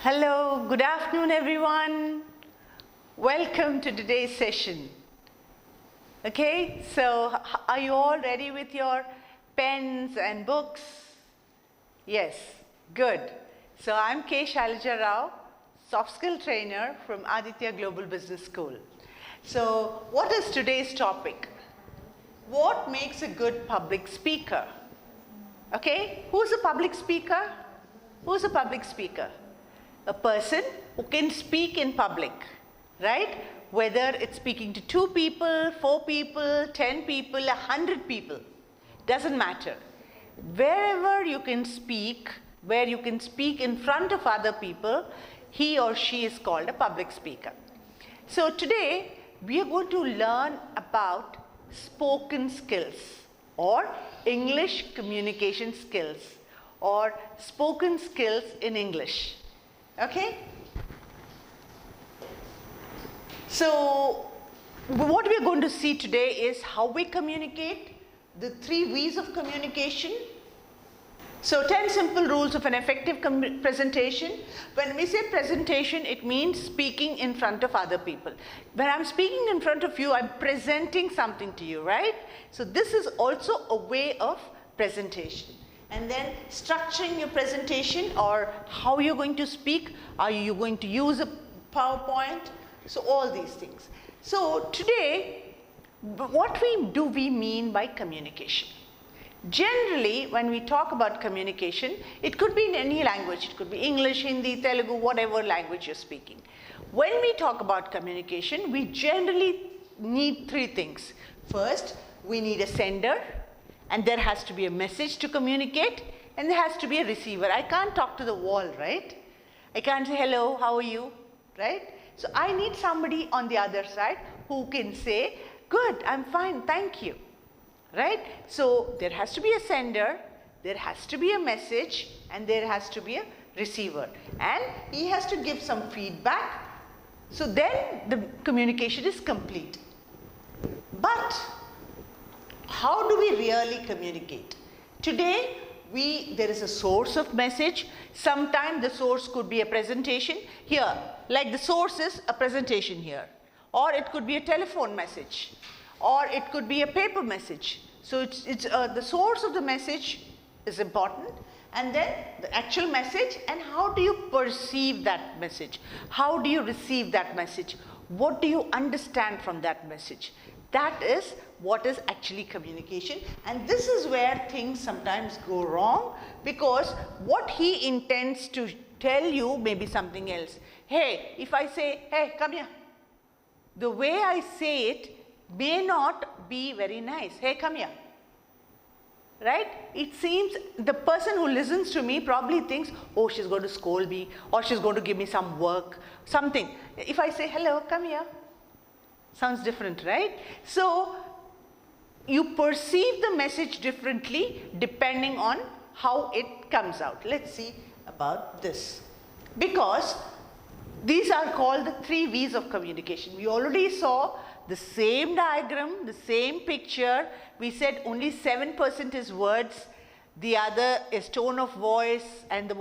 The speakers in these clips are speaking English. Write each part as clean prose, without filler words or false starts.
Hello, good afternoon everyone. Welcome to today's session. Okay, so are you all ready with your pens and books? Yes, good. So I'm K. Shailaja Rao, soft skill trainer from Aditya Global Business School. So what is today's topic? What makes a good public speaker? Okay, who's a public speaker? Who's a public speaker? A person who can speak in public, right? Whether it's speaking to 2 people, 4 people, 10 people, 100 people, doesn't matter. Wherever you can speak, where you can speak in front of other people, he or she is called a public speaker. So today, we are going to learn about spoken skills or English communication skills or spoken skills in English. Okay? So, what we are going to see today is how we communicate, the 3 V's of communication. So, 10 simple rules of an effective presentation. When we say presentation, it means speaking in front of other people. When I'm speaking in front of you, I'm presenting something to you, right? So, this is also a way of presentation. And then structuring your presentation or how you're going to speak. Are you going to use a PowerPoint? So all these things. So today, what do we mean by communication? Generally, when we talk about communication, it could be in any language. It could be English, Hindi, Telugu, whatever language you're speaking. When we talk about communication, we generally need 3 things. First, we need a sender. And there has to be a message to communicate, and there has to be a receiver. I can't talk to the wall, right? I can't say, hello, how are you, right? So I need somebody on the other side who can say, good, I'm fine, thank you, right? So there has to be a sender, there has to be a message, and there has to be a receiver. And he has to give some feedback, so then the communication is complete. But how do we really communicate? Today, there is a source of message. Sometimes the source could be a presentation. Here, like the source is a presentation here. Or it could be a telephone message. Or it could be a paper message. So the source of the message is important. And then the actual message, and how do you perceive that message? How do you receive that message? What do you understand from that message? That is what is actually communication, and this is where things sometimes go wrong, because what he intends to tell you may be something else. Hey, if I say, hey, come here, the way I say it may not be very nice. Hey, come here, right? It seems the person who listens to me probably thinks, oh, she's going to scold me, or she's going to give me some work, something. If I say, hello, come here, sounds different, right? So you perceive the message differently depending on how it comes out. Let's see about this. Because these are called the 3 V's of communication. We already saw the same diagram, the same picture. We said only 7% is words, the other is tone of voice, and the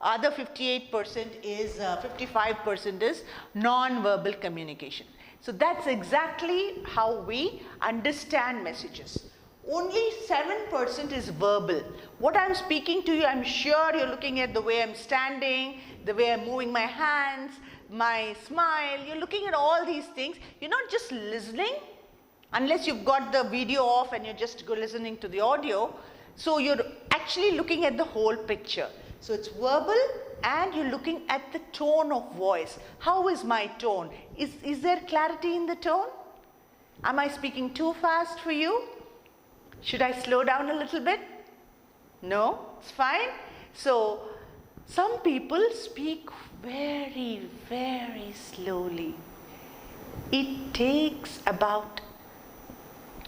other 55% is non-verbal communication. So that's exactly how we understand messages. Only 7% is verbal. What I'm speaking to you, I'm sure you're looking at the way I'm standing, the way I'm moving my hands, my smile. You're looking at all these things. You're not just listening, unless you've got the video off and you're just listening to the audio. So you're actually looking at the whole picture. So it's verbal, and you're looking at the tone of voice. How is my tone? Is there clarity in the tone? Am I speaking too fast for you? Should I slow down a little bit? No, it's fine. So some people speak very, very slowly. It takes about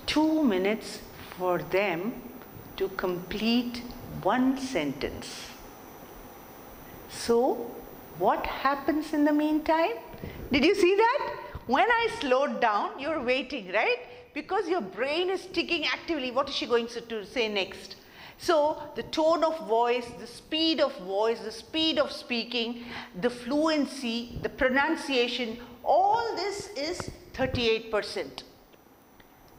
2 minutes for them to complete 1 sentence. So, what happens in the meantime? Did you see that? When I slowed down, you're waiting, right? Because your brain is ticking actively. What is she going to say next? So the tone of voice, the speed of voice, the speed of speaking, the fluency, the pronunciation, all this is 38%.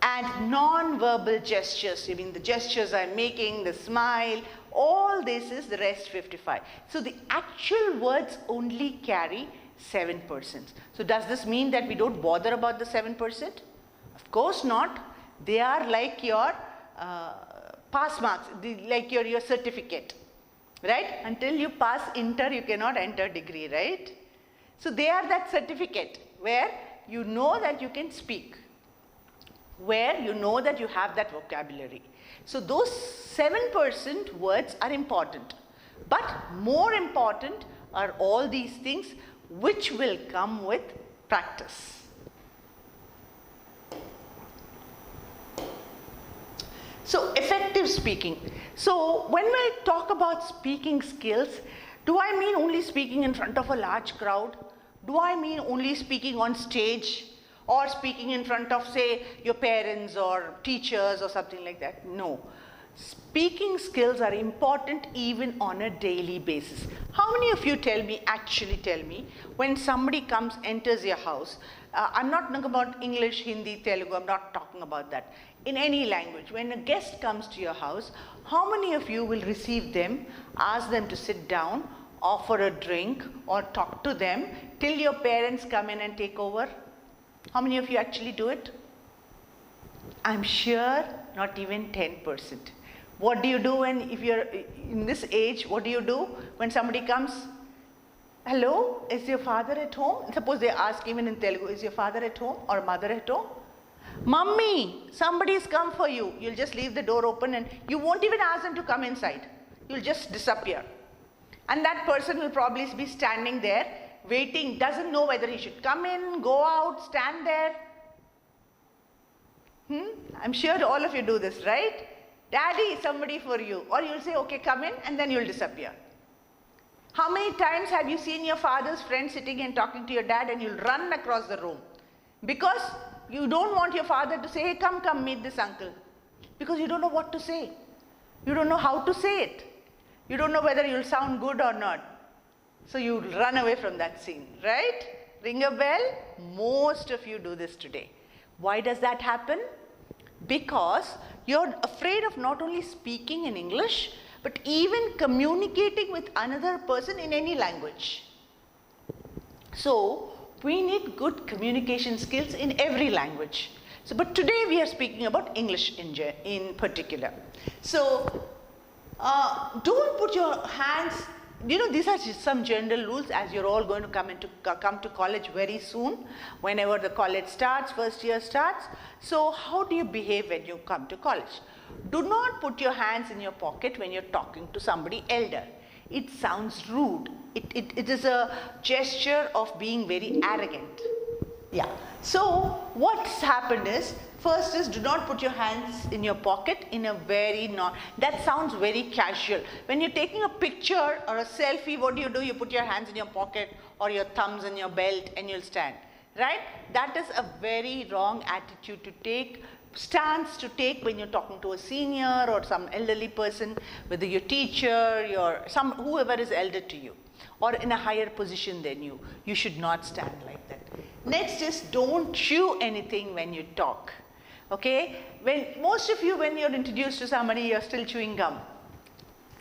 And non-verbal gestures, I mean the gestures I'm making, the smile, all this is the rest 55. So the actual words only carry 7%. So does this mean that we don't bother about the 7%? Of course not. They are like your pass marks, like your certificate, right? Until you pass inter, you cannot enter degree, right? So they are that certificate where you know that you can speak, where you know that you have that vocabulary. So those 7% words are important. But more important are all these things which will come with practice. So effective speaking. So when we talk about speaking skills, do I mean only speaking in front of a large crowd? Do I mean only speaking on stage? Or speaking in front of, say, your parents or teachers or something like that? No. Speaking skills are important even on a daily basis. How many of you actually tell me, when somebody comes, enters your house, I'm not talking about English, Hindi, Telugu, I'm not talking about that. In any language, when a guest comes to your house, how many of you will receive them, ask them to sit down, offer a drink, or talk to them till your parents come in and take over? How many of you actually do it? I'm sure not even 10%. What do you do when, if you're in this age, what do you do when somebody comes? Hello, is your father at home? Suppose they ask even in Telugu, is your father at home or mother at home? Mummy, somebody's come for you. You'll just leave the door open and you won't even ask them to come inside. You'll just disappear. And that person will probably be standing there waiting, doesn't know whether he should come in, go out, stand there. I'm sure all of you do this, right? Daddy, somebody for you. Or you'll say, okay, come in, and then you'll disappear. How many times have you seen your father's friend sitting and talking to your dad and you'll run across the room? Because you don't want your father to say, hey, come, meet this uncle. Because you don't know what to say. You don't know how to say it. You don't know whether you'll sound good or not. So you run away from that scene, right? Ring a bell? Most of you do this today. Why does that happen? Because you're afraid of not only speaking in English, but even communicating with another person in any language. So we need good communication skills in every language. So, but today we are speaking about English in particular. So don't put your hands, these are just some general rules, as you're all going to come to college very soon, whenever the college starts, first year starts. So how do you behave when you come to college? Do not put your hands in your pocket when you're talking to somebody elder. It sounds rude. It is a gesture of being very arrogant. Yeah. So what's happened is, first is, do not put your hands in your pocket in a very that sounds very casual. When you're taking a picture or a selfie, what do? You put your hands in your pocket or your thumbs in your belt and you'll stand, right? That is a very wrong attitude to take, stance to take when you're talking to a senior or some elderly person, whether your teacher, whoever is elder to you, or in a higher position than you. You should not stand like that. Next is, don't chew anything when you talk. Okay? Most of you, when you're introduced to somebody, you're still chewing gum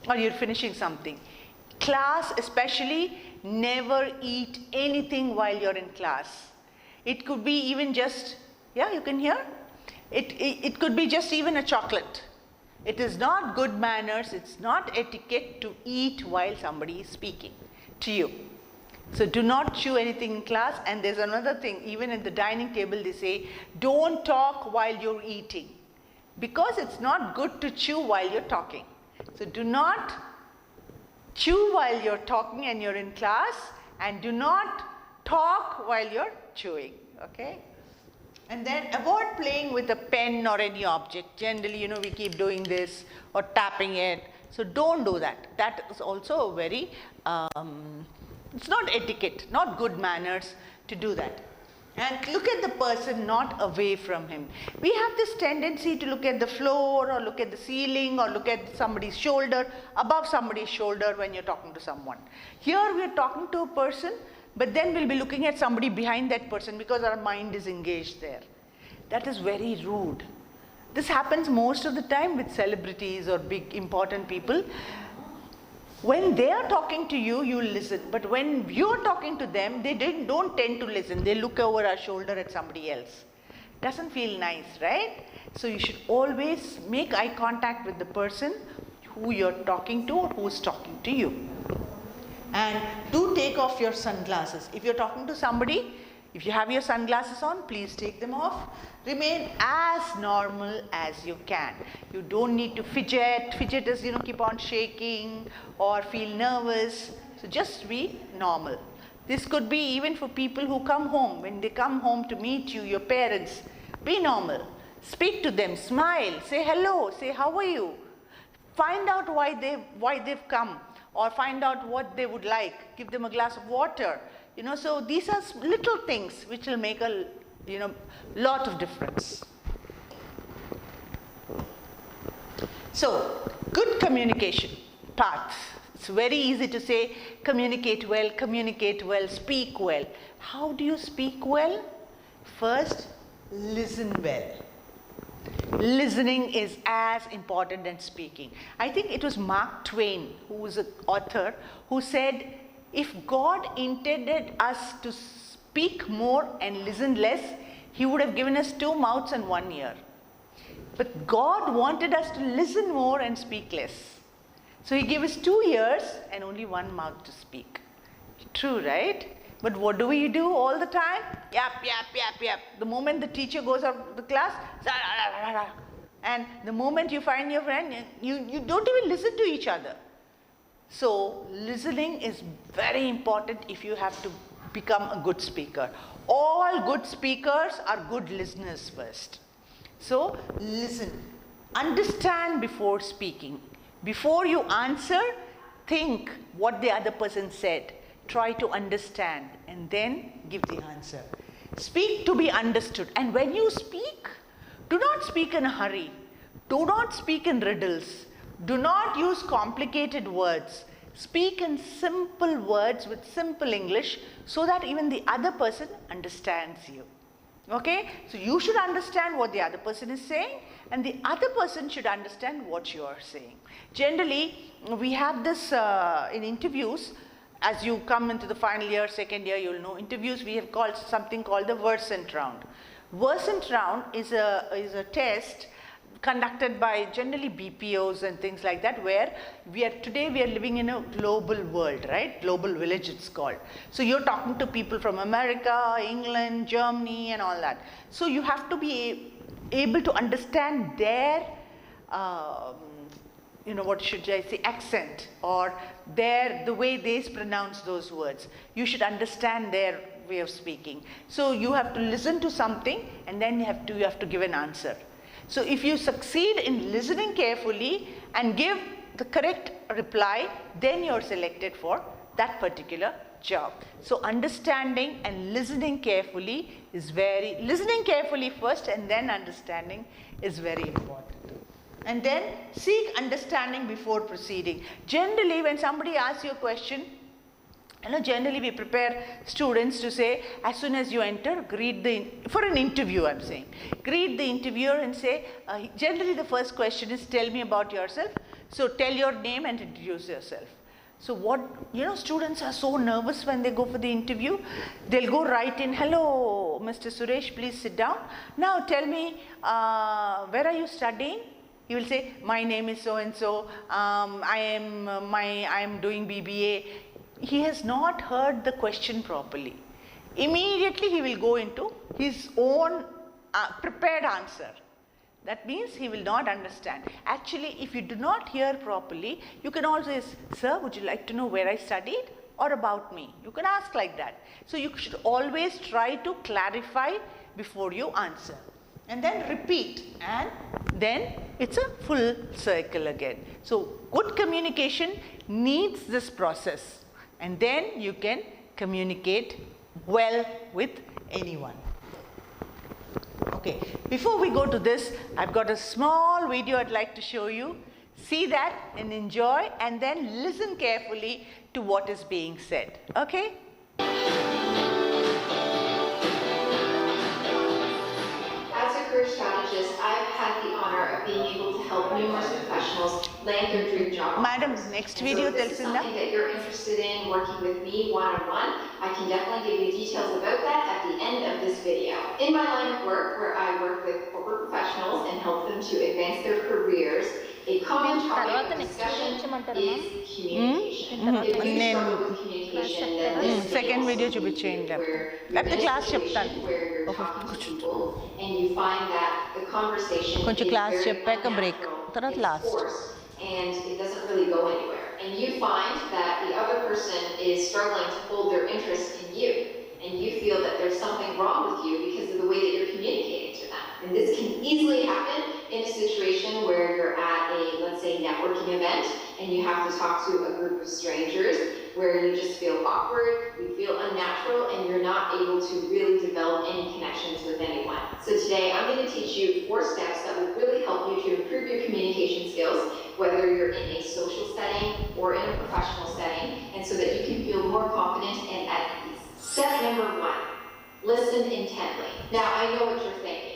or you're finishing something. Class especially, never eat anything while you're in class. It could be even just, you can hear? It could be just even a chocolate. It is not good manners, it's not etiquette to eat while somebody is speaking to you. So do not chew anything in class. And there's another thing, even at the dining table they say, don't talk while you're eating, because it's not good to chew while you're talking. So do not chew while you're talking and you're in class, and do not talk while you're chewing, okay? And then avoid playing with a pen or any object. Generally, we keep doing this or tapping it. So don't do that. That is also a very, it's not etiquette, not good manners to do that. And look at the person, not away from him. We have this tendency to look at the floor or look at the ceiling or look at somebody's shoulder, above somebody's shoulder when you're talking to someone. Here we are talking to a person, but then we'll be looking at somebody behind that person because our mind is engaged there. That is very rude. This happens most of the time with celebrities or big important people. When they are talking to you, you listen. But when you're talking to them, they don't tend to listen. They look over our shoulder at somebody else. Doesn't feel nice, right? So you should always make eye contact with the person who you're talking to or who's talking to you. And do take off your sunglasses. If you're talking to somebody, if you have your sunglasses on, please take them off. Remain as normal as you can. You don't need to fidget. Fidget is, keep on shaking or feel nervous. So just be normal. This could be even for people who come home. When they come home to meet you, your parents, be normal. Speak to them, smile, say hello, say how are you. Find out why they've come, or find out what they would like. Give them a glass of water. So these are little things which will make a lot of difference. So, good communication paths. It's very easy to say communicate well, speak well. How do you speak well? First, listen well. Listening is as important as speaking. I think it was Mark Twain, who was an author, who said, if God intended us to speak more and listen less, He would have given us 2 mouths and 1 ear. But God wanted us to listen more and speak less. So He gave us 2 ears and only 1 mouth to speak. True, right? But what do we do all the time? Yap, yap, yap, yap. The moment the teacher goes out of the class, and the moment you find your friend, you don't even listen to each other. So listening is very important if you have to become a good speaker. All good speakers are good listeners first. So listen, understand before speaking. Before you answer, think what the other person said. Try to understand and then give the answer. Speak to be understood. And when you speak, do not speak in a hurry. Do not speak in riddles. Do not use complicated words. Speak in simple words with simple English so that even the other person understands you. Okay? So you should understand what the other person is saying, and the other person should understand what you are saying. Generally, we have this in interviews. As you come into the final year, second year, you'll know interviews, we have called something called the Versant Round. Versant Round is a test conducted by generally BPOs and things like that, where today we are living in a global world, right? Global village it's called. So you're talking to people from America, England, Germany and all that. So you have to be able to understand their, what should I say, accent, or the way they pronounce those words. You should understand their way of speaking. So you have to listen to something and then you have to give an answer. So if you succeed in listening carefully and give the correct reply, then you're selected for that particular job. So understanding and listening carefully listening carefully first and then understanding is very important. And then seek understanding before proceeding. Generally, when somebody asks you a question, generally we prepare students to say, as soon as you enter, for an interview I'm saying, greet the interviewer and say, generally the first question is, tell me about yourself. So tell your name and introduce yourself. So students are so nervous when they go for the interview. They'll go right in, hello, Mr. Suresh, please sit down. Now tell me, where are you studying? He will say, my name is so-and-so, I am doing BBA. He has not heard the question properly. Immediately he will go into his own prepared answer. That means he will not understand. Actually, if you do not hear properly, you can always, sir, would you like to know where I studied or about me? You can ask like that. So you should always try to clarify before you answer. And then repeat, and then it's a full circle again. So good communication needs this process. And then you can communicate well with anyone. Okay, before we go to this, I've got a small video I'd like to show you. See that and enjoy, and then listen carefully to what is being said. Okay? As a career strategist, I've had the honor of being able to help numerous professionals land their dream job. Madam, next video, so if this is something that you're interested in working with me one-on-one, I can definitely give you details about that at the end of this video. In my line of work, where I work with corporate professionals and help them to advance their careers, a common topic of discussion is communication. If you struggle with communication, then this second video where the class where you're talking to people and you find that the conversation is very unnatural, it's forced, and it doesn't really go anywhere. And you find that the other person is struggling to hold their interest in you, and you feel that there's something wrong with you because of the way that you're communicating to them. And this can easily happen in a situation where you're at a, let's say, networking event, and you have to talk to a group of strangers where you just feel awkward, you feel unnatural, and you're not able to really develop any connections with anyone. So today I'm going to teach you 4 steps that will really help you to improve your communication skills, whether you're in a social setting or in a professional setting, and so that you can feel more confident and at ease. Step number 1, listen intently. Now I know what you're thinking.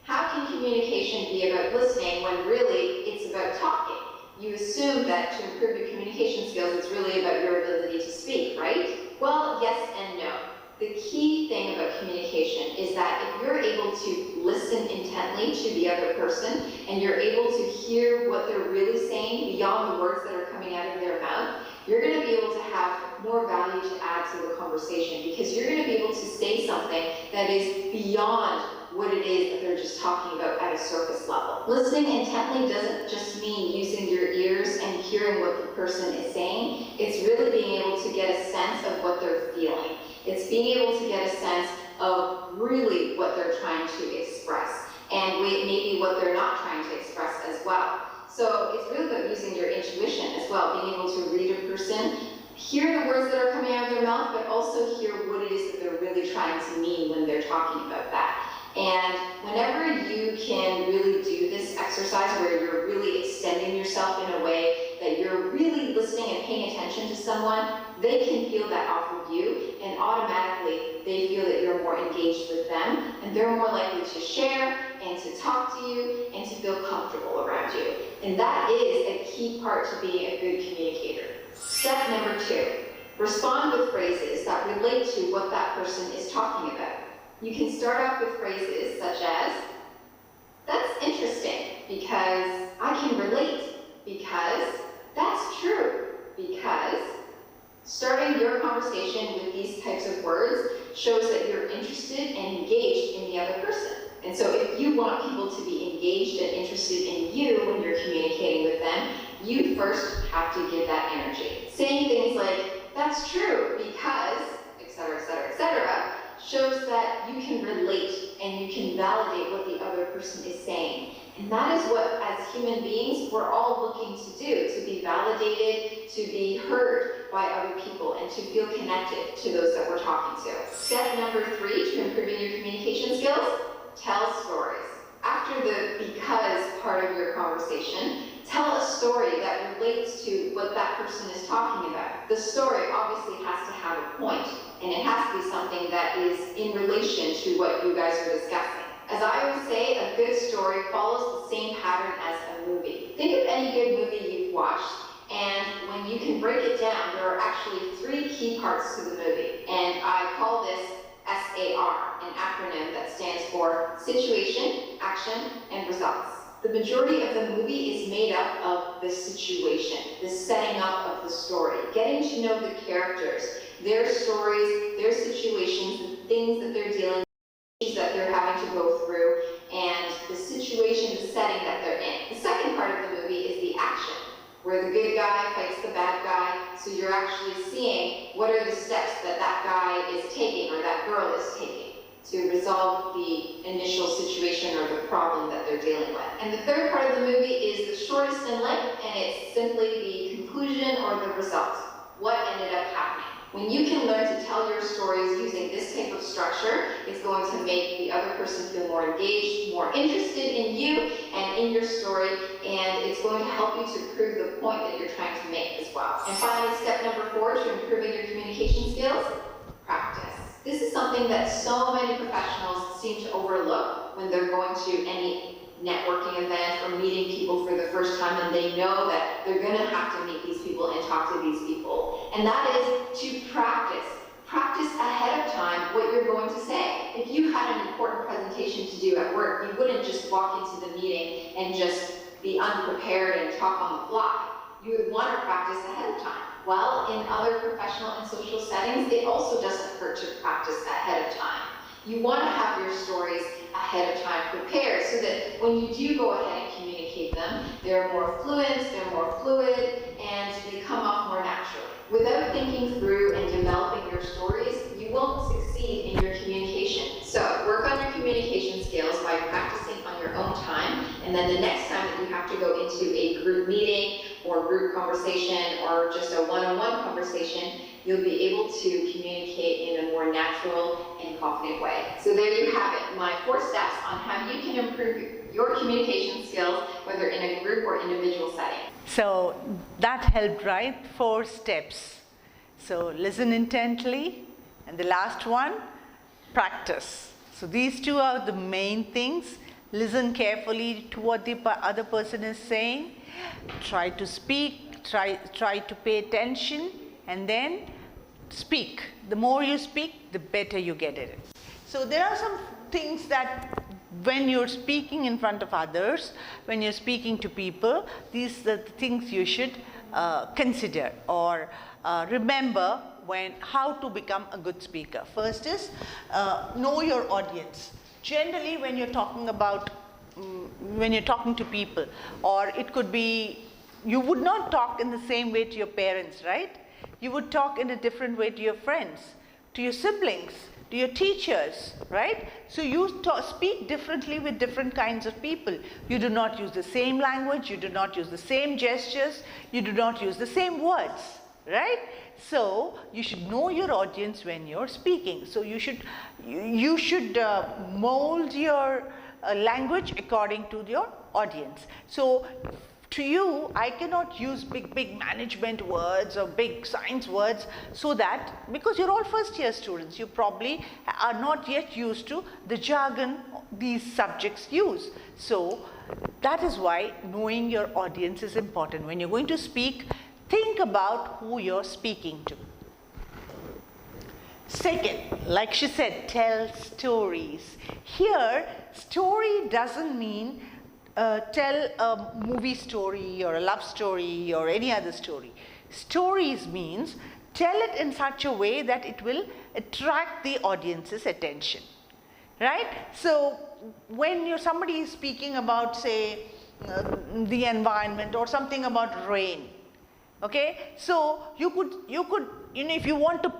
How can communication be about listening when really it's about talking? You assume that to improve your communication skills, it's really about your ability to speak, right? Well, yes and no. The key thing about communication is that if you're able to listen intently to the other person and you're able to hear what they're really saying beyond the words that are coming out of their mouth, you're going to be able to have more value to add to the conversation, because you're going to be able to say something that is beyond what it is that they're just talking about at a surface level. Listening intently doesn't just mean using your ears and hearing what the person is saying. It's really being able to get a sense of what they're feeling. It's being able to get a sense of really what they're trying to express, and maybe what they're not trying to express as well. So it's really about using your intuition as well, being able to read a person, hear the words that are coming out of their mouth, but also hear what it is that they're really trying to mean when they're talking about that. And whenever you can really do this exercise where you're really extending yourself in a way that you're really listening and paying attention to someone, they can feel that off of you, and automatically they feel that you're more engaged with them, and they're more likely to share and to talk to you and to feel comfortable around you. And that is a key part to being a good communicator. Step number 2, respond with phrases that relate to what that person is talking about. You can start off with phrases such as, "That's interesting, because I can relate, because that's true, because." Starting your conversation with these types of words shows that you're interested and engaged in the other person. And so if you want people to be engaged and interested in you when you're communicating with them, you first have to give that energy. Saying things like, "That's true, because," etc., etc., etc., shows that you can relate and you can validate what the other person is saying. And that is what, as human beings, we're all looking to do, to be validated, to be heard by other people, and to feel connected to those that we're talking to. Step number 3 to improving your communication skills, tell stories. After the because part of your conversation, tell a story that relates to what that person is talking about. The story obviously has to have a point, and it has to be something that is in relation to what you guys are discussing. As I always say, a good story follows the same pattern as a movie. Think of any good movie you've watched, and when you can break it down, there are actually 3 key parts to the movie. And I call this SAR, an acronym that stands for Situation, Action, and Results. The majority of the movie is made up of the situation, the setting up of the story, getting to know the characters, their stories, their situations, the things that they're dealing with, that they're having to go through, and the situation, the setting that they're in. The second part of the movie is the action, where the good guy fights the bad guy, so you're actually seeing what are the steps that that guy is taking or that girl is taking to resolve the initial situation or the problem that they're dealing with. And the third part of the movie is the shortest in length, and it's simply the conclusion or the result. What ended up happening? When you can learn to tell your stories using this type of structure, it's going to make the other person feel more engaged, more interested in you and in your story, and it's going to help you to prove the point that you're trying to make as well. And finally, step number 4 to improving your communication skills, practice. This is something that so many professionals seem to overlook when they're going to any networking event or meeting people for the first time, and they know that they're going to have to meet these people and talk to these people. And that is to practice. Practice ahead of time what you're going to say. If you had an important presentation to do at work, you wouldn't just walk into the meeting and just be unprepared and talk on the fly. You would want to practice ahead of time. Well, in other professional and social settings, it also doesn't hurt to practice ahead of time. You want to have your stories ahead of time prepared so that when you do go ahead and communicate them, they're more fluent, they're more fluid, and they come off more naturally. Without thinking through and developing your stories, you won't succeed in your communication. So work on your communication skills by practicing on your own time, and then the next time that you have to go into a group meeting or group conversation or just a one-on-one conversation, you'll be able to communicate in a more natural and confident way. So there you have it, my 4 steps on how you can improve your communication skills, whether in a group or individual setting. So that helped, right? 4 steps. So listen intently, and the last one, practice. So these 2 are the main things. Listen carefully to what the other person is saying. Try to speak, try to pay attention, and then speak. The more you speak, the better you get at it. So there are some things that when you're speaking in front of others, when you're speaking to people, these are the things you should consider or remember how to become a good speaker. First is know your audience. Generally, when you're talking about when you're talking to people, or it could be, you would not talk in the same way to your parents, right? You would talk in a different way to your friends, to your siblings, to your teachers, right? So you speak differently with different kinds of people. You do not use the same language, you do not use the same gestures, you do not use the same words, right? So you should know your audience when you're speaking. So you should mold your language according to your audience. So to you, I cannot use big management words or big science words, so that, because you're all first year students, you probably are not yet used to the jargon these subjects use. So that is why knowing your audience is important. When you're going to speak, think about who you're speaking to. Second, like she said, tell stories. Here, story doesn't mean tell a movie story or a love story or any other story. Stories means tell it in such a way that it will attract the audience's attention, right? So when somebody is speaking about, say, the environment or something about rain, okay, so you could, if you want to,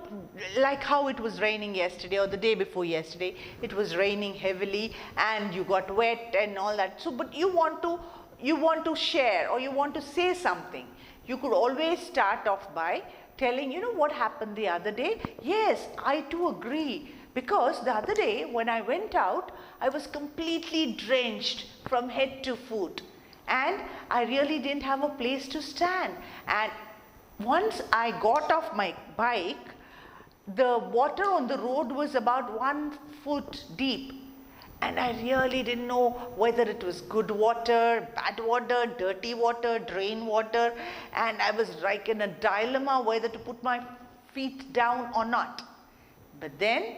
like how it was raining yesterday or the day before yesterday, it was raining heavily and you got wet and all that. So, but you want to share or you want to say something. You could always start off by telling, what happened the other day? Yes, I too agree. Because the other day when I went out, I was completely drenched from head to foot. And I really didn't have a place to stand. And once I got off my bike, the water on the road was about 1 foot deep. And I really didn't know whether it was good water, bad water, dirty water, drain water. And I was like in a dilemma whether to put my feet down or not. But then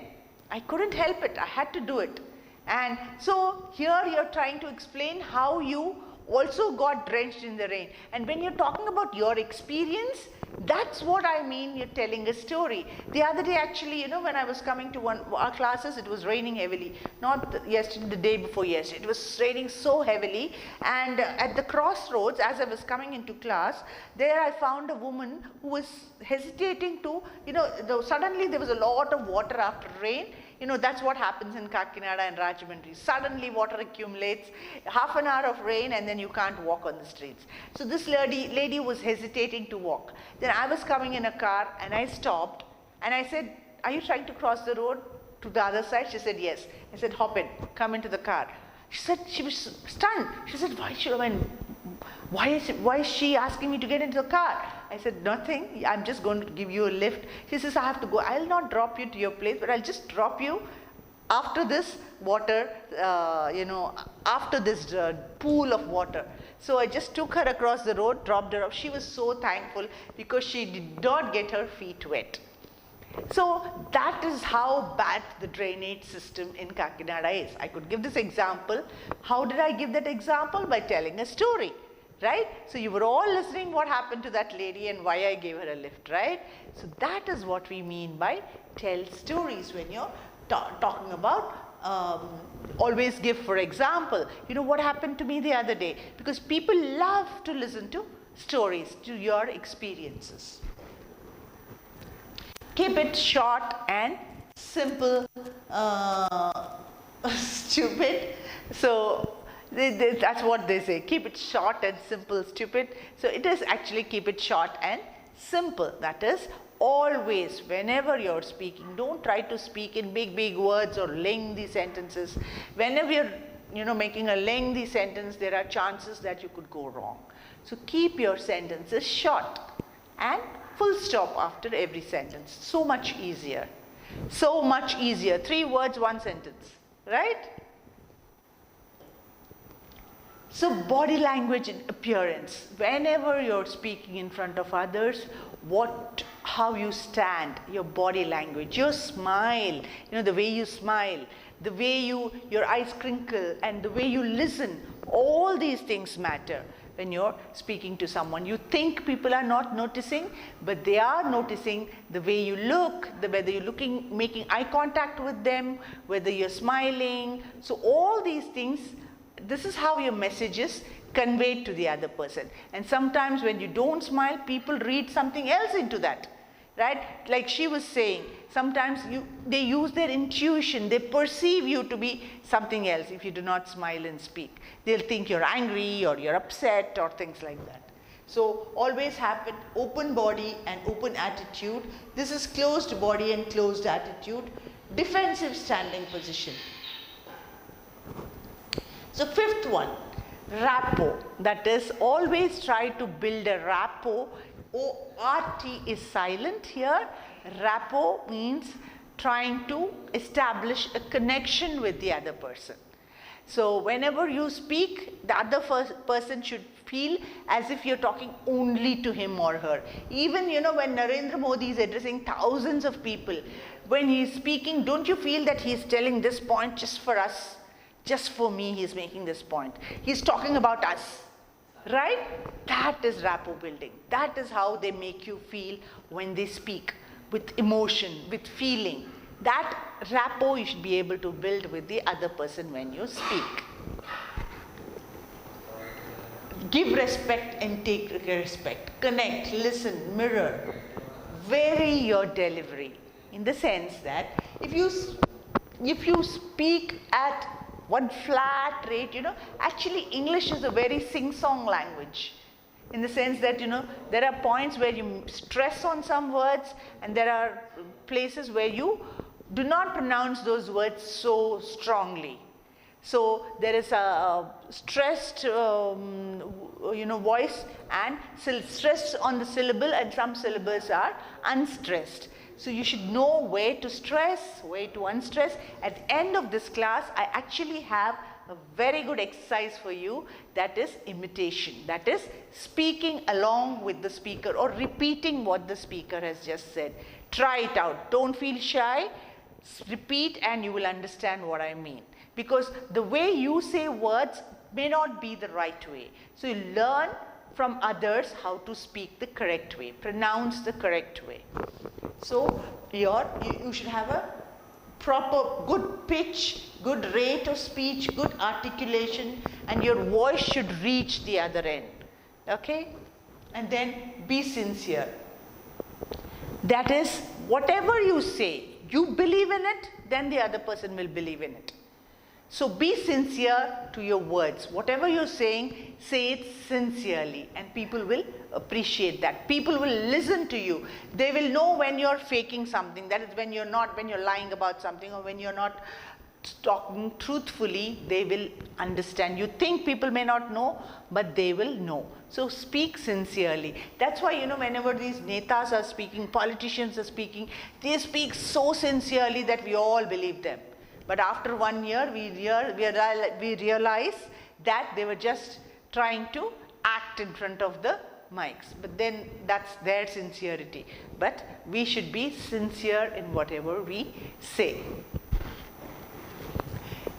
I couldn't help it. I had to do it. And so here you're trying to explain how you also got drenched in the rain. And when you're talking about your experience, that's what I mean, you're telling a story. The other day actually, when I was coming to our classes, it was raining heavily. Not yesterday, the day before yesterday. It was raining so heavily. And at the crossroads, as I was coming into class, there I found a woman who was hesitating to, suddenly there was a lot of water after rain. That's what happens in Kakinada and Rajahmundry. Suddenly water accumulates, half an hour of rain, and then you can't walk on the streets. So this lady was hesitating to walk. Then I was coming in a car and I stopped And I said, are you trying to cross the road to the other side? She said, yes. I said, hop in, come into the car. She said, she was stunned. She said, why is she asking me to get into the car? I said, nothing, I'm just going to give you a lift. She says, I have to go. I'll not drop you to your place, but I'll just drop you after this water, after this pool of water. So I just took her across the road, dropped her off. She was so thankful because she did not get her feet wet. So that is how bad the drainage system in Kakinada is. I could give this example. How did I give that example? By telling a story, right? So you were all listening what happened to that lady and why I gave her a lift, right? So that is what we mean by tell stories when you're talking about always give for example. You know what happened to me the other day? Because people love to listen to stories, to your experiences. Keep it short and simple, stupid. So that's what they say. Keep it short and simple, stupid. So it is actually keep it short and simple. That is always, whenever you're speaking, don't try to speak in big words or lengthy sentences. Whenever you're making a lengthy sentence, there are chances that you could go wrong. So keep your sentences short and full stop after every sentence. So much easier. So much easier. 3 words, 1 sentence, right? So body language and appearance. Whenever you're speaking in front of others, how you stand, your body language, your smile, the way you smile, the way your eyes crinkle, and the way you listen, all these things matter when you're speaking to someone. You think people are not noticing, but they are noticing the way you look, whether you're making eye contact with them, whether you're smiling. So all these things, this is how your message is conveyed to the other person. And sometimes when you don't smile, people read something else into that, right? Like she was saying, sometimes they use their intuition, they perceive you to be something else if you do not smile and speak. They'll think you're angry or you're upset or things like that. So always have an open body and open attitude. This is closed body and closed attitude. Defensive standing position. So 5th one, rapport. That is, always try to build a rapport. O-R-T is silent here. Rapport means trying to establish a connection with the other person. So whenever you speak, the other person should feel as if you're talking only to him or her. Even, when Narendra Modi is addressing thousands of people, when he's speaking, don't you feel that he's telling this point just for us? Just for me, he's making this point. He's talking about us, right? That is rapport building. That is how they make you feel when they speak, with emotion, with feeling. That rapport you should be able to build with the other person when you speak. Give respect and take respect. Connect, listen, mirror. Vary your delivery in the sense that if you speak at one flat rate, actually English is a very sing-song language. In the sense that, there are points where you stress on some words and there are places where you do not pronounce those words so strongly. So there is a stressed, voice and stress on the syllable, and some syllables are unstressed. So you should know where to stress, where to unstress. At the end of this class, I actually have a very good exercise for you, that is imitation. That is speaking along with the speaker or repeating what the speaker has just said. Try it out. Don't feel shy. Repeat and you will understand what I mean. Because the way you say words may not be the right way. So you learn from others how to speak the correct way, pronounce the correct way. So you should have a proper, good pitch, good rate of speech, good articulation, and your voice should reach the other end. Okay? And then be sincere. That is, whatever you say, you believe in it, then the other person will believe in it. So be sincere to your words. Whatever you're saying, say it sincerely, and people will appreciate that. People will listen to you. They will know when you're faking something. That is when you're lying about something, or when you're not talking truthfully. They will understand. You think people may not know, but they will know. So speak sincerely. That's why, whenever these netas are speaking, politicians are speaking, they speak so sincerely that we all believe them. But after 1 year, we realize that they were just trying to act in front of the mics. But then that's their sincerity. But we should be sincere in whatever we say.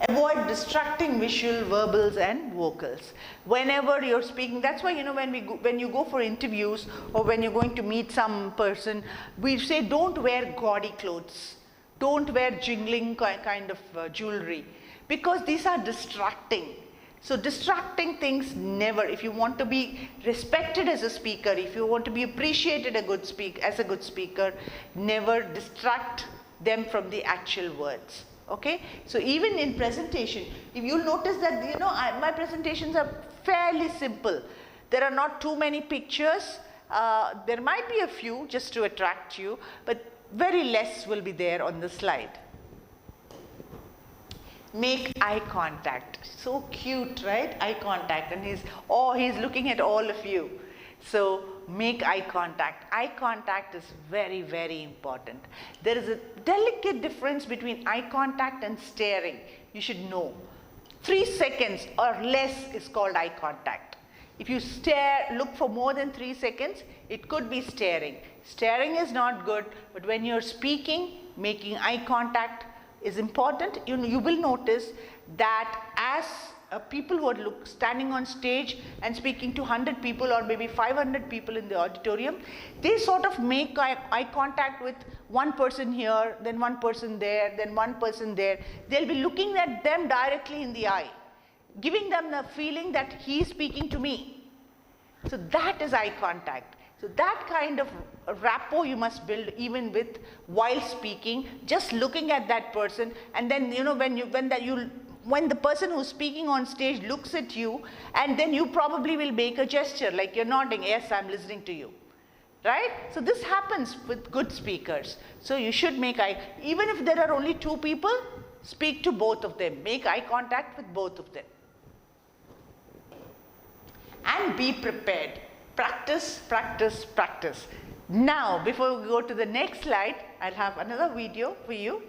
Avoid distracting visual, verbals and vocals. Whenever you're speaking, that's why, when you go for interviews, or when you're going to meet some person, we say don't wear gaudy clothes. Don't wear jingling kind of jewelry, because these are distracting. So distracting things never. If you want to be respected as a speaker, if you want to be appreciated as a good speaker, never distract them from the actual words. Okay? So even in presentation, if you'll notice that, my presentations are fairly simple. There are not too many pictures. There might be a few just to attract you, but very less will be there on the slide. Make eye contact. So cute, right? Eye contact. And he's looking at all of you. So make eye contact. Eye contact is very, very important. There is a delicate difference between eye contact and staring. You should know. 3 seconds or less is called eye contact. If you look for more than 3 seconds, it could be staring. Staring is not good, but when you're speaking, making eye contact is important. You will notice that as people who are standing on stage and speaking to 100 people or maybe 500 people in the auditorium, they sort of make eye contact with one person here, then one person there, then one person there. They'll be looking at them directly in the eye, giving them the feeling that he is speaking to me. So that is eye contact. So that kind of rapport you must build even while speaking, just looking at that person, and then when the person who's speaking on stage looks at you, and then you probably will make a gesture like you're nodding, yes, I'm listening to you. Right? So this happens with good speakers. So you should make even if there are only 2 people, speak to both of them. Make eye contact with both of them. And be prepared. Practice, practice, practice. Now, before we go to the next slide, I'll have another video for you.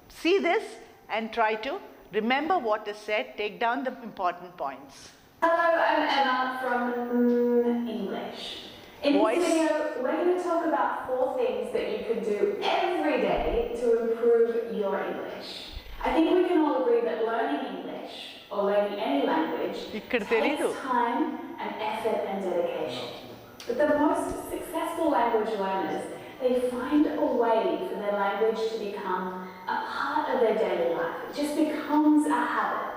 See this and try to remember what is said. Take down the important points. Hello, I'm Emma from English. In this video, we're going to talk about 4 things that you can do every day to improve your English. I think we can all agree that learning English, or learning any language, takes time and effort and dedication. But the most successful language learners, they find a way for their language to become a part of their daily life. It just becomes a habit,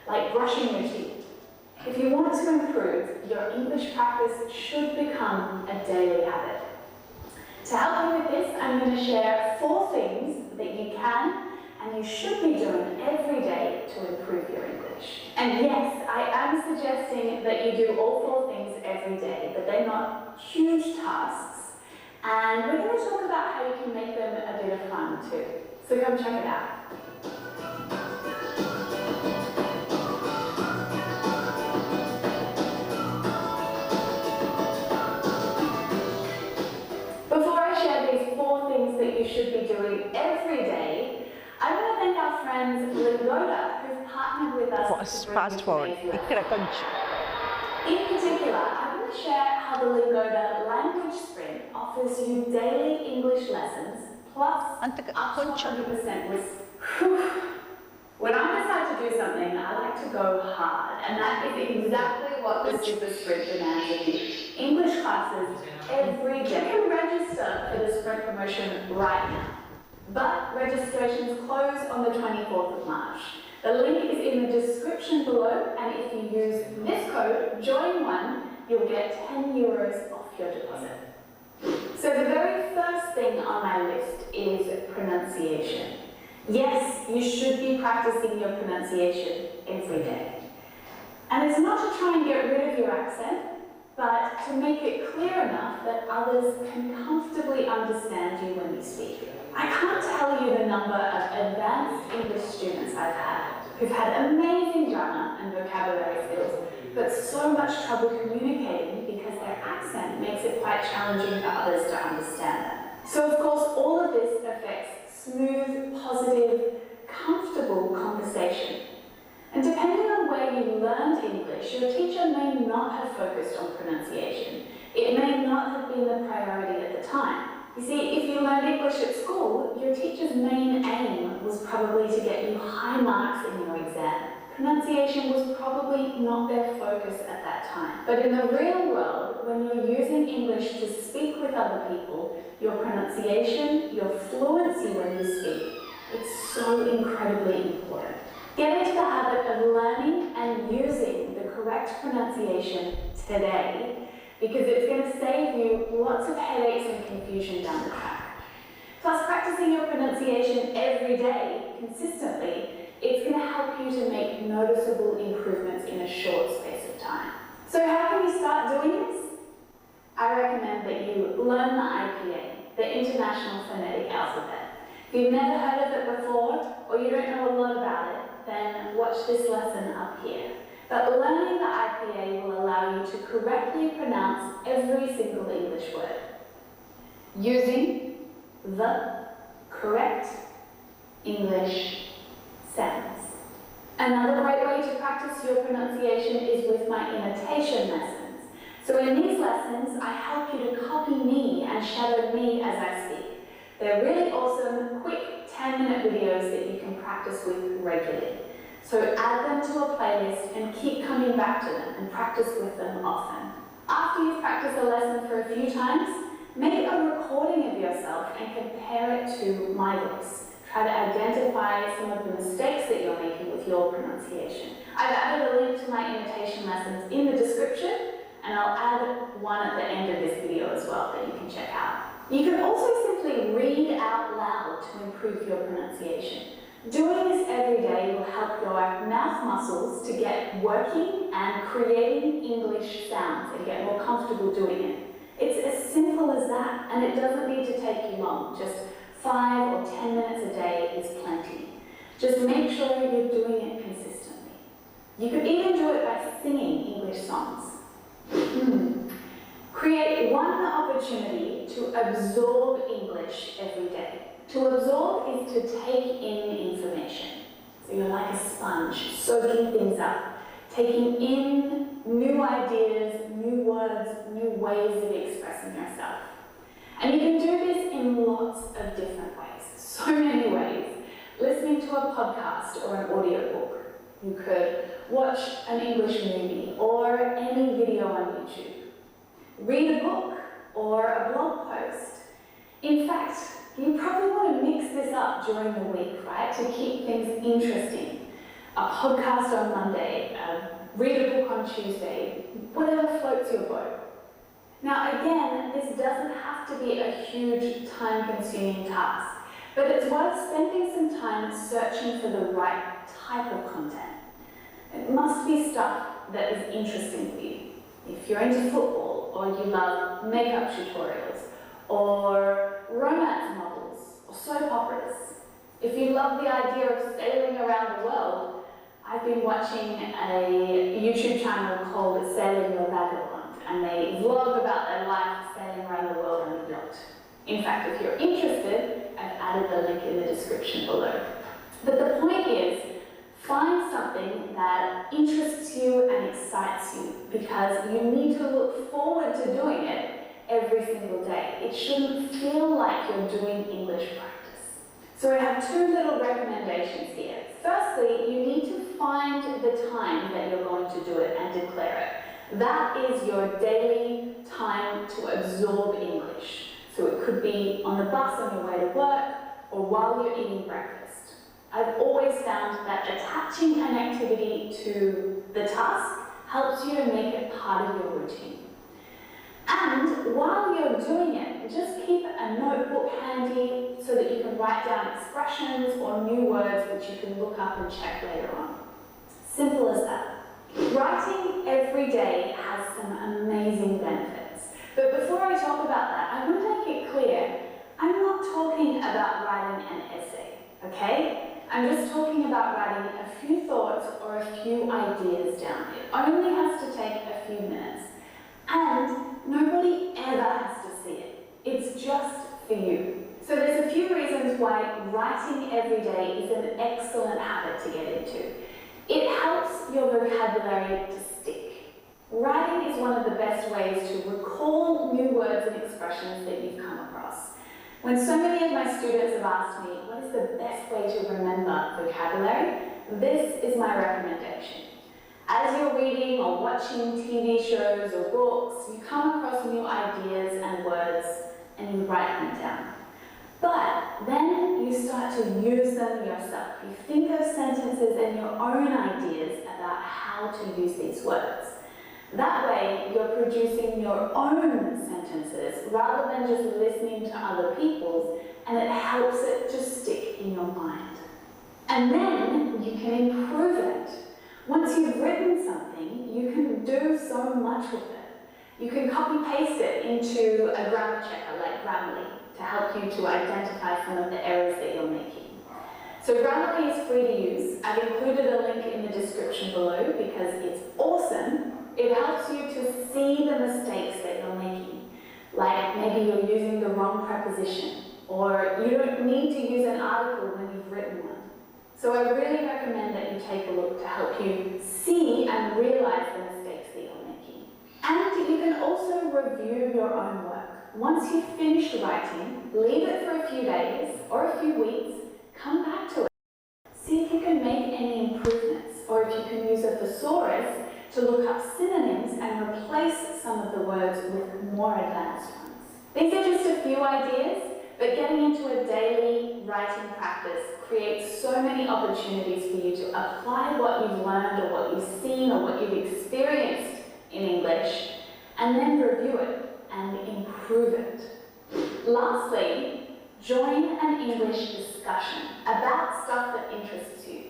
like brushing your teeth. If you want to improve, your English practice should become a daily habit. To help you with this, I'm going to share 4 things that you can and you should be doing every day to improve your English. And yes, I am suggesting that you do all 4 things every day, but they're not huge tasks. And we're going to talk about how you can make them a bit of fun too. So come check it out. Before I share these 4 things that you should be doing every day, I want to thank our friends Lingoda, who've partnered with us. Fast forward. In particular, I'm going to share how the Lingoda Language Sprint offers you daily English lessons plus up to 100% risk. When I decide to do something, I like to go hard, and that is exactly what the Super Sprint demands of me. English classes every day. You can register for the Sprint promotion right now. But registrations close on the 24th of March. The link is in the description below, and if you use this code, JOIN1, you'll get 10 euros off your deposit. So the very first thing on my list is pronunciation. Yes, you should be practicing your pronunciation every day. And it's not to try and get rid of your accent, but to make it clear enough that others can comfortably understand you when you speak. I can't tell you the number of advanced English students I've had who've had amazing grammar and vocabulary skills, but so much trouble communicating because their accent makes it quite challenging for others to understand them. So of course, all of this affects smooth, positive, comfortable conversation. And depending on where you learned English, your teacher may not have focused on pronunciation. It may not have been the priority at the time. You see, if you learned English at school, your teacher's main aim was probably to get you high marks in your exam. Pronunciation was probably not their focus at that time. But in the real world, when you're using English to speak with other people, your pronunciation, your fluency when you speak, it's so incredibly important. Get into the habit of learning and using the correct pronunciation today, because it's going to save you lots of headaches and confusion down the track. Plus, practicing your pronunciation every day, consistently, it's going to help you to make noticeable improvements in a short space of time. So how can you start doing this? I recommend that you learn the IPA, the International Phonetic Alphabet. If you've never heard of it before, or you don't know a lot about it, then watch this lesson up here. But learning the IPA will allow you to correctly pronounce every single English word, using the correct English sounds. Another great way to practice your pronunciation is with my imitation lessons. So in these lessons, I help you to copy me and shadow me as I speak. They're really awesome, quick 10-minute videos that you can practice with regularly. So add them to a playlist and keep coming back to them and practice with them often. After you've practiced a lesson for a few times, make a recording of yourself and compare it to my voice. Try to identify some of the mistakes that you're making with your pronunciation. I've added a link to my imitation lessons in the description, and I'll add one at the end of this video as well that you can check out. You can also simply read out loud to improve your pronunciation. Doing this every day will help your mouth muscles to get working and creating English sounds and get more comfortable doing it. It's as simple as that, and it doesn't need to take you long. Just 5 or 10 minutes a day is plenty. Just make sure you're doing it consistently. You could even do it by singing English songs. Create one opportunity to absorb English every day. To absorb is to take in information. So you're like a sponge, soaking things up, taking in new ideas, new words, new ways of expressing yourself. And you can do this in lots of different ways, so many ways. Listening to a podcast or an audiobook. You could watch an English movie or any video on YouTube. Read a book or a blog post. In fact, you probably want to mix this up during the week, right, to keep things interesting. A podcast on Monday, read a book on Tuesday, whatever floats your boat. Now again, this doesn't have to be a huge time-consuming task, but it's worth spending some time searching for the right type of content. It must be stuff that is interesting for you. If you're into football, or you love makeup tutorials, or romance novels, or soap operas. If you love the idea of sailing around the world, I've been watching a YouTube channel called Sailing Your Vagabond, and they vlog about their life sailing around the world on a yacht. In fact, if you're interested, I've added the link in the description below. But the point is, find something that interests you and excites you, because you need to look forward to doing it every single day. It shouldn't feel like you're doing English practice. So I have two little recommendations here. Firstly, you need to find the time that you're going to do it and declare it. That is your daily time to absorb English. So it could be on the bus on your way to work, or while you're eating breakfast. I've always found that attaching an activity to the task helps you to make it part of your routine. And while you're doing it, just keep a notebook handy so that you can write down expressions or new words which you can look up and check later on. Simple as that. Writing every day has some amazing benefits. But before I talk about that, I want to make it clear, I'm not talking about writing an essay, okay? I'm just talking about writing a few thoughts or a few ideas down. It only has to take a few minutes. And nobody ever has to see it. It's just for you. So there's a few reasons why writing every day is an excellent habit to get into. It helps your vocabulary to stick. Writing is one of the best ways to recall new words and expressions that you've come across. When so many of my students have asked me, what is the best way to remember vocabulary? This is my recommendation. As you're reading or watching TV shows or books, you come across new ideas and words and you write them down. But then you start to use them yourself. You think of sentences and your own ideas about how to use these words. That way, you're producing your own sentences rather than just listening to other people's, and it helps it to stick in your mind. And then you can improve it. Once you've written something, you can do so much with it. You can copy-paste it into a grammar checker like Grammarly to help you to identify some of the errors that you're making. So Grammarly is free to use. I've included a link in the description below because it's awesome. It helps you to see the mistakes that you're making. Like maybe you're using the wrong preposition, or you don't need to use an article when you've written one. So I really recommend that you take a look to help you see and realize the mistakes that you're making. And you can also review your own work. Once you've finished writing, leave it for a few days or a few weeks, come back to it. See if you can make any improvements, or if you can use a thesaurus to look up synonyms and replace some of the words with more advanced ones. These are just a few ideas, but getting into a daily writing practice creates so many opportunities for you to apply what you've learned or what you've seen or what you've experienced in English, and then review it and improve it. Lastly, join an English discussion about stuff that interests you.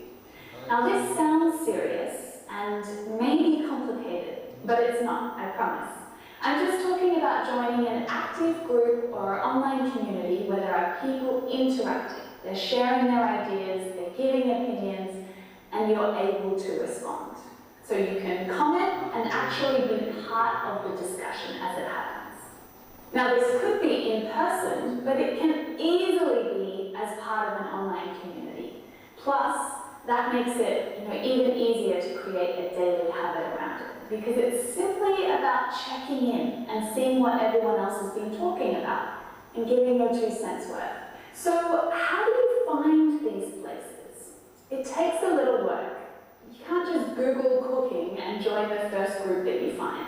Now this sounds serious and may be complicated, but it's not, I promise. I'm just talking about joining an active group or online community where there are people interacting. They're sharing their ideas, they're giving opinions, and you're able to respond. So you can comment and actually be part of the discussion as it happens. Now this could be in person, but it can easily be as part of an online community. Plus, that makes it even easier to create a daily habit around it, because it's simply about checking in and seeing what everyone else has been talking about and giving your 2 cents worth. So how do you find these places? It takes a little work. You can't just Google cooking and join the first group that you find.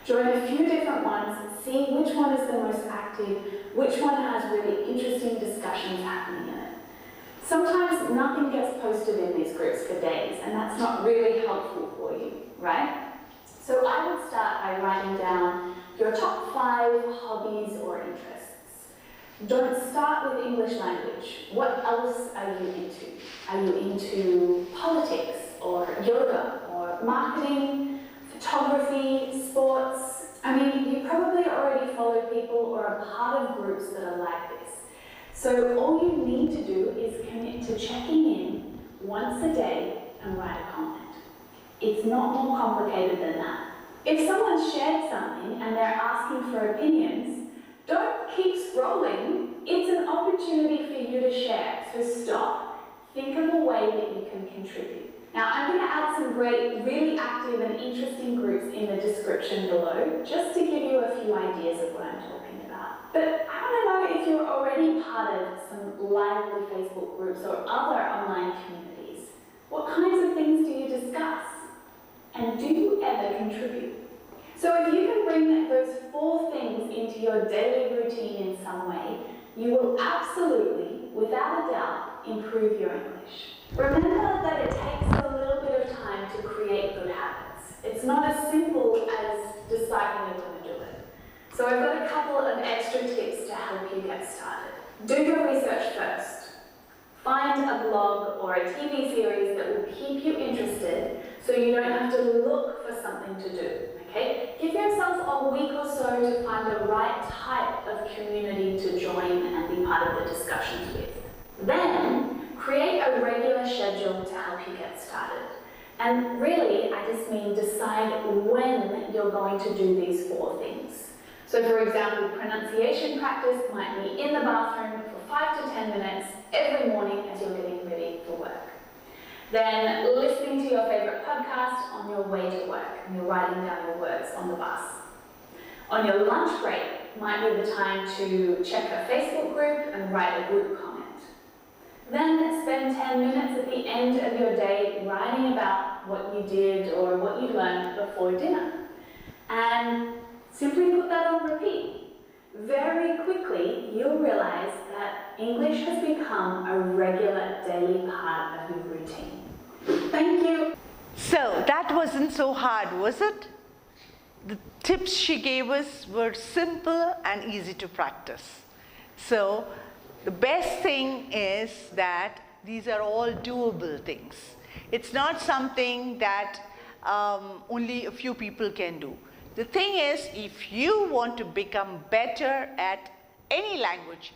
Join a few different ones, see which one is the most active, which one has really interesting discussions happening in it. Sometimes nothing gets posted in these groups for days, and that's not really helpful for you, right? So I would start by writing down your top 5 hobbies or interests. Don't start with English language. What else are you into? Are you into politics or yoga or marketing, photography, sports? I mean, you probably already follow people or are part of groups that are like this. So all you need to do is commit to checking in once a day and write a comment. It's not more complicated than that. If someone shared something and they're asking for opinions, don't keep scrolling. It's an opportunity for you to share, so stop. Think of a way that you can contribute. Now I'm going to add some great, really active and interesting groups in the description below, just to give you a few ideas of what I'm talking about. But I want to know if you're already part of some lively Facebook groups or other online communities. What kinds of things do you discuss? And do you ever contribute? So if you can bring those 4 things into your daily routine in some way, you will absolutely, without a doubt, improve your English. Remember that it takes a little bit of time to create good habits. It's not as simple as deciding you're going to do it. So I've got a couple of extra tips to help you get started. Do your research first. Find a blog or a TV series that will keep you interested so you don't have to look for something to do, okay? Give yourself a week or so to find the right type of community to join and be part of the discussions with. Then, create a regular schedule to help you get started. And really, I just mean decide when you're going to do these 4 things. So for example, pronunciation practice might be in the bathroom for 5 to 10 minutes every morning as you're getting ready for work. Then listening to your favorite podcast on your way to work and you're writing down your words on the bus. On your lunch break might be the time to check a Facebook group and write a group comment. Then spend 10 minutes at the end of your day writing about what you did or what you learned before dinner. And simply put that on repeat. Very quickly, you'll realize that English has become a regular daily part of your routine. Thank you. So that wasn't so hard, was it? The tips she gave us were simple and easy to practice. So the best thing is that these are all doable things. It's not something that only a few people can do. The thing is, if you want to become better at any language,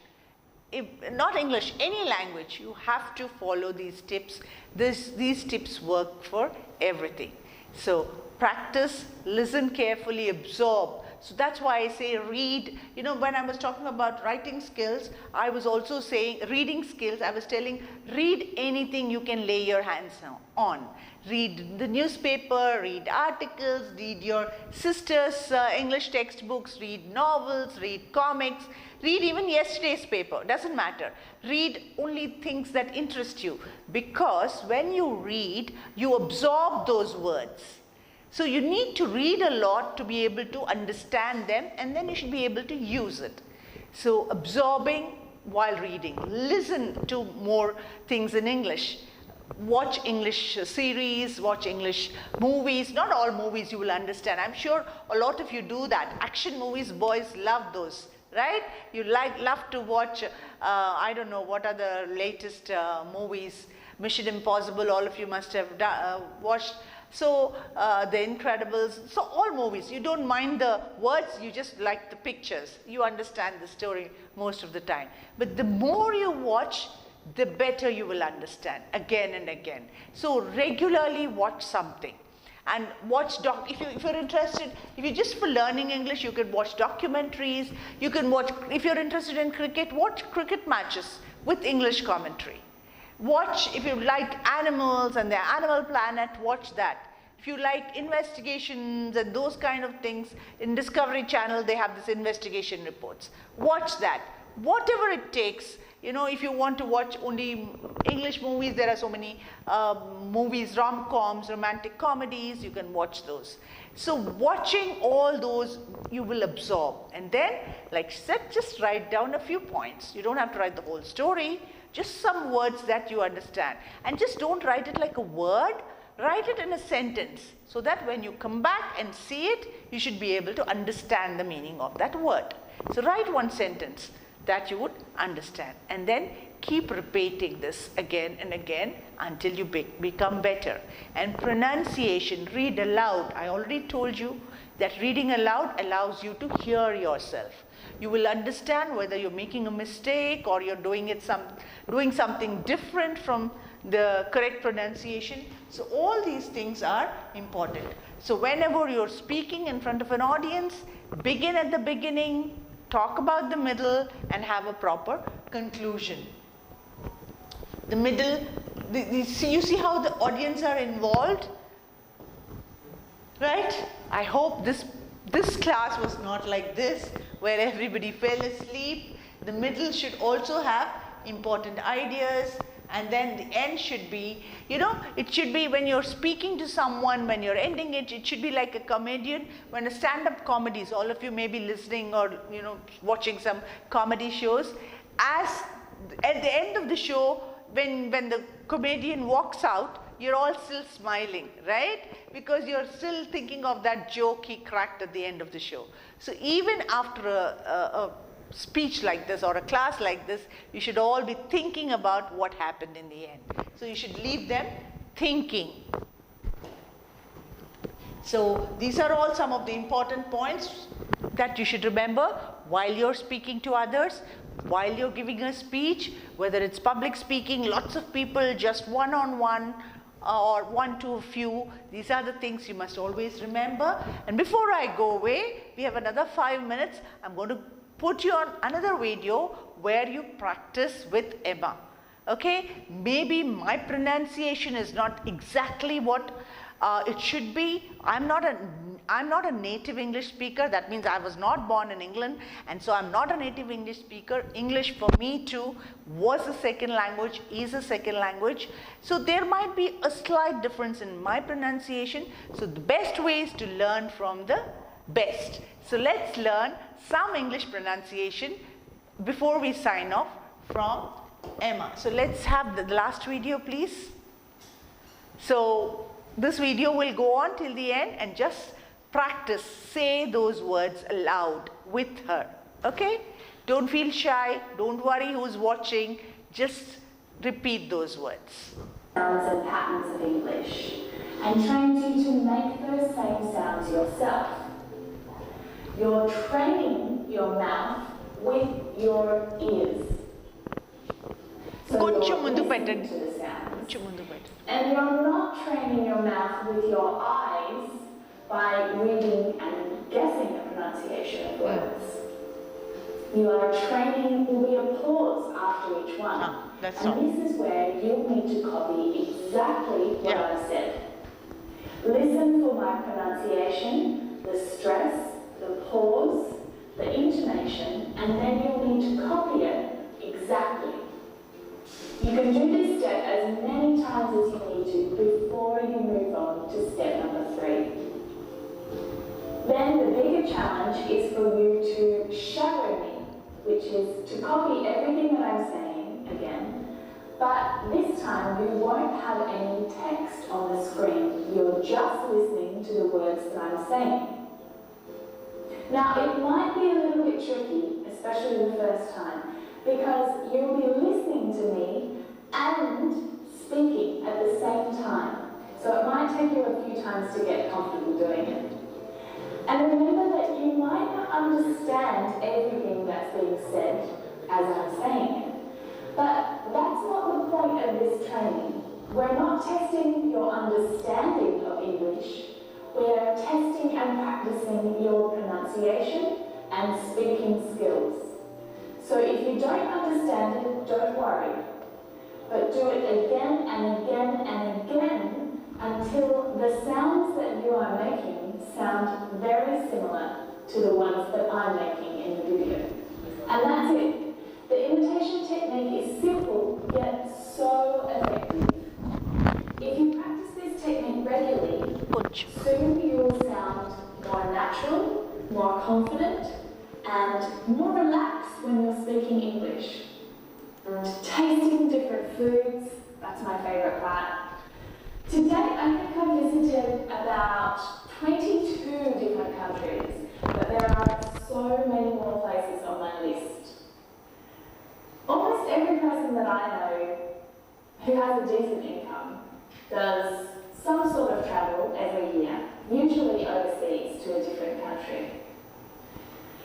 if not English, any language, you have to follow these tips. These tips work for everything. So practice, listen carefully, absorb. So that's why I say read. You know, when I was talking about writing skills, I was also saying reading skills. I was telling read anything you can lay your hands on. Read the newspaper, read articles, read your sister's English textbooks, read novels, read comics, read even yesterday's paper, doesn't matter. Read only things that interest you, because when you read, you absorb those words. So you need to read a lot to be able to understand them, and then you should be able to use it. So absorbing while reading, listen to more things in English. Watch English series, watch English movies. Not all movies you will understand. I'm sure a lot of you do that. Action movies, boys love those, right? You love to watch, I don't know, what are the latest movies? Mission Impossible, all of you must have watched. So The Incredibles, so all movies, you don't mind the words, you just like the pictures. You understand the story most of the time. But the more you watch, the better you will understand again and again. So regularly watch something. And watch, if you're interested, if you're just for learning English, you can watch documentaries. You can watch, if you're interested in cricket, watch cricket matches with English commentary. Watch, if you like animals and the Animal Planet, watch that. If you like investigations and those kind of things, in Discovery Channel, they have this investigation reports. Watch that. Whatever it takes. You know, if you want to watch only English movies, there are so many movies, rom-coms, romantic comedies, you can watch those. So watching all those, you will absorb. And then, like I said, just write down a few points. You don't have to write the whole story, just some words that you understand. And just don't write it like a word, write it in a sentence, so that when you come back and see it, you should be able to understand the meaning of that word. So write one sentence that you would understand, and then keep repeating this again and again until you become better. And pronunciation, read aloud. I already told you that reading aloud allows you to hear yourself. You will understand whether you're making a mistake or you're doing something different from the correct pronunciation. So all these things are important. So whenever you're speaking in front of an audience, begin at the beginning, talk about the middle, and have a proper conclusion. The middle, you see how the audience are involved, right? I hope this class was not like this, where everybody fell asleep. The middle should also have important ideas, and then the end should be, you know, it should be when you're speaking to someone, when you're ending it, it should be like a comedian. When a stand-up comedies, all of you may be listening or, you know, watching some comedy shows, at the end of the show, when the comedian walks out, you're all still smiling, right? Because you're still thinking of that joke he cracked at the end of the show. So even after a speech like this or a class like this, you should all be thinking about what happened in the end. So you should leave them thinking. So these are all some of the important points that you should remember while you're speaking to others, while you're giving a speech, whether it's public speaking, lots of people, just one-on-one, or one to a few. These are the things you must always remember. And before I go away, we have another 5 minutes. I'm going to put you on another video where you practice with Emma. Okay? Maybe my pronunciation is not exactly what it should be. I'm not a native English speaker. That means I was not born in England, and so I'm not a native English speaker. English for me too was a second language, is a second language. So there might be a slight difference in my pronunciation. So the best way is to learn from the best. So let's learn some English pronunciation before we sign off from Emma. So let's have the last video, please. So this video will go on till the end, and just practice, say those words aloud with her. Okay? Don't feel shy, don't worry who's watching, just repeat those words. Sounds and patterns of English, and trains you to make those same sounds yourself. You're training your mouth with your ears. So you're listening to the sounds. And you're not training your mouth with your eyes by reading and guessing the pronunciation of words. You are training, will be a pause after each one. This is where you'll need to copy exactly what I've said. Listen for my pronunciation, the stress, the pause, the intonation, and then you'll need to copy it exactly. You can do this step as many times as you need to before you move on to step number 3. Then the bigger challenge is for you to shadow me, which is to copy everything that I'm saying again, but this time you won't have any text on the screen. You're just listening to the words that I'm saying. Now it might be a little bit tricky, especially the first time, because you'll be listening to me and speaking at the same time. So it might take you a few times to get comfortable doing it. And remember that you might not understand everything that's being said as I'm saying it. But that's not the point of this training. We're not testing your understanding of English. We're testing and practicing your pronunciation and speaking skills. So if you don't understand it, don't worry. But do it again and again and again until the sounds that you are making sound very similar to the ones that I'm making in the video. And that's it. The imitation technique is simple, yet so effective. If you practice this technique regularly, soon you will sound more natural, more confident, and more relaxed when you're speaking English. Tasting different foods, that's my favourite part. To date, I think I've visited about 22 different countries, but there are so many more places on my list. Almost every person that I know who has a decent income does some sort of travel every year, usually overseas to a different country.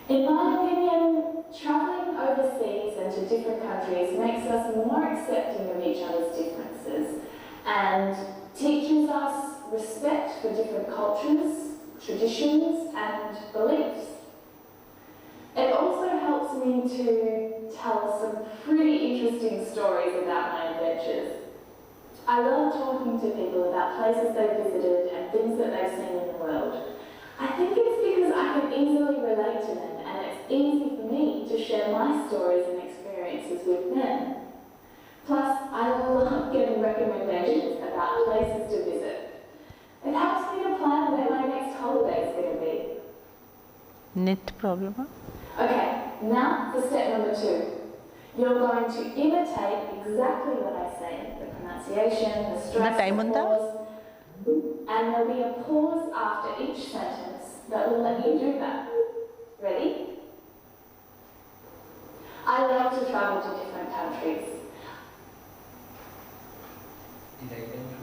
In my opinion, travelling overseas and to different countries makes us more accepting of each other's differences and teaches us respect for different cultures, traditions, and beliefs. It also helps me to tell some pretty interesting stories about my adventures. I love talking to people about places they've visited and things that they've seen in the world. I think it's because I can easily relate to them, and it's easy for me to share my stories and experiences with them. Plus, I love getting recommendations about places to visit. It helps me to plan where my next holiday is going to be. Net problem? Okay, now for step number 2. You're going to imitate exactly what I say, the pronunciation, the stress, the pause, and there'll be a pause after each sentence that will let you do that. Ready? to travel to different countries.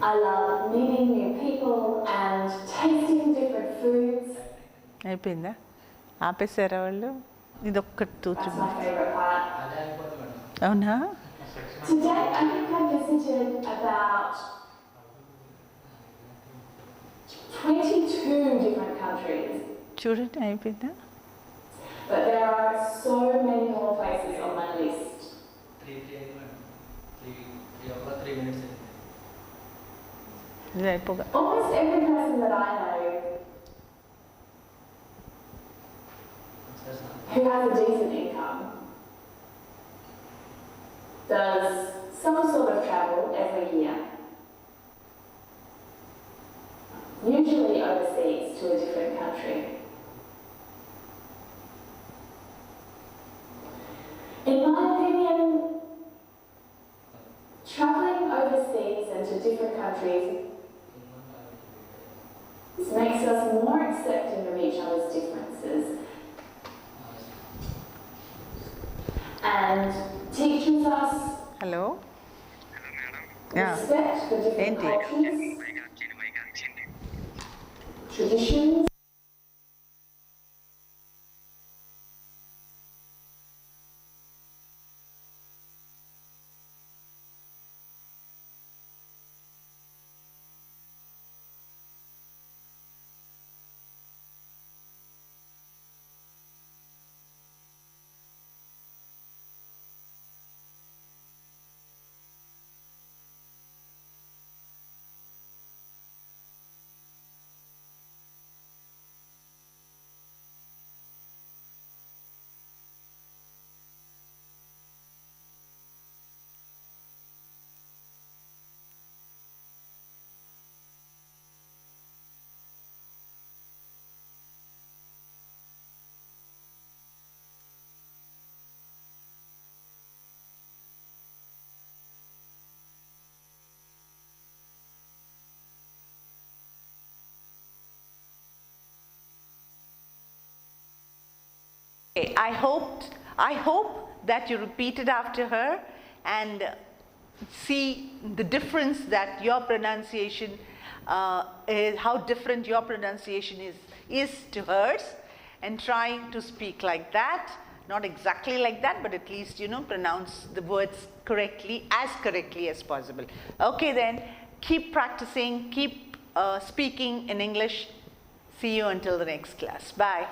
I love meeting new people and tasting different foods. అయిపోయిందా ఆపేసారా వాళ్ళు ఇదొక్కటి That's my favourite part. అవునా Today I think I visited about 22 different countries. చూడండి అయిపోయిందా But there are so many more places on my list. 3 minutes. ఇది అయిపోగా Almost every person that I know who has a decent income does some sort of travel every year. Usually overseas to a different country. In my opinion, travelling overseas and to different countries makes us more accepting of each other's differences and teaches us hello respect for different Enti. cultures, traditions. I hope that you repeat it after her and see the difference that your pronunciation is, how different your pronunciation is to hers, and trying to speak like that, not exactly like that, but at least, you know, pronounce the words correctly as possible. Okay then, keep practicing, keep speaking in English. See you until the next class. Bye.